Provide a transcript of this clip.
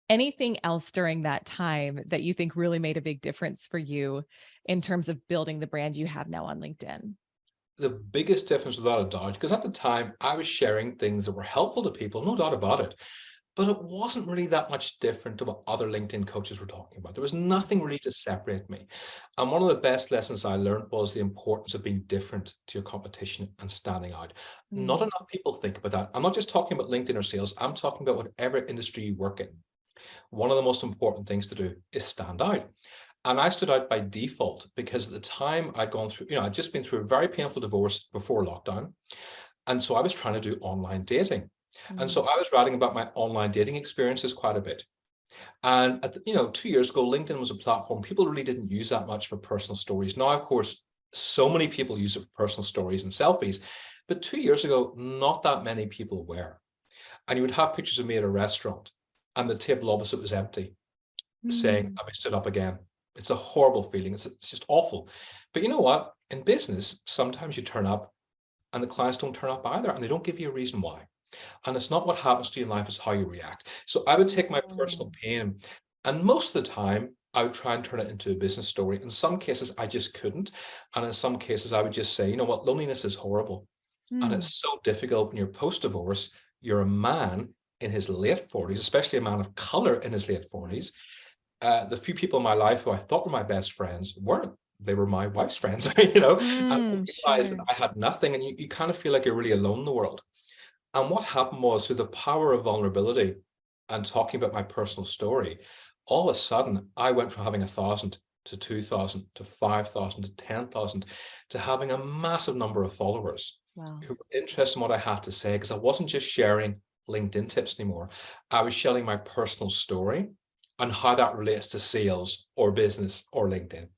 Anything else during that time that you think really made a big difference for you in terms of building the brand you have now on LinkedIn? The biggest difference, without a doubt, because at the time I was sharing things that were helpful to people, no doubt about it. But it wasn't really that much different to what other LinkedIn coaches were talking about. There was nothing really to separate me. And one of the best lessons I learned was the importance of being different to your competition and standing out. Not Mm. enough people think about that. I'm not just talking about LinkedIn or sales. I'm talking about whatever industry you work in. One of the most important things to do is stand out. And I stood out by default because at the time I'd gone through, I'd just been through a very painful divorce before lockdown. And so I was trying to do online dating. And so Mm. I was writing about my online dating experiences quite a bit. And 2 years ago, LinkedIn was a platform people really didn't use that much for personal stories. Now, of course, so many people use it for personal stories and selfies, but 2 years ago, not that many people were. And you would have pictures of me at a restaurant, and the table opposite was empty, saying, Mm. "Have I stood up again?" It's a horrible feeling. It's just awful. But you know what? In business, sometimes you turn up and the clients don't turn up either, and they don't give you a reason why. And it's not what happens to you in life, it's how you react. So I would take my personal Oh. pain, and most of the time, I would try and turn it into a business story. In some cases, I just couldn't. And in some cases, I would just say, you know what, loneliness is horrible. And Mm. it's so difficult when you're post divorce, you're a man in his late 40s, especially a man of color in his late 40s. The few people in my life who I thought were my best friends weren't. They were my wife's friends, and I realized that Sure. I had nothing, and you kind of feel like you're really alone in the world. And what happened was, through the power of vulnerability and talking about my personal story, all of a sudden I went from having 1,000 to 2,000 to 5,000 to 10,000 to having a massive number of followers Wow. who were interested in what I had to say, because I wasn't just sharing LinkedIn tips anymore. I was sharing my personal story and how that relates to sales or business or LinkedIn.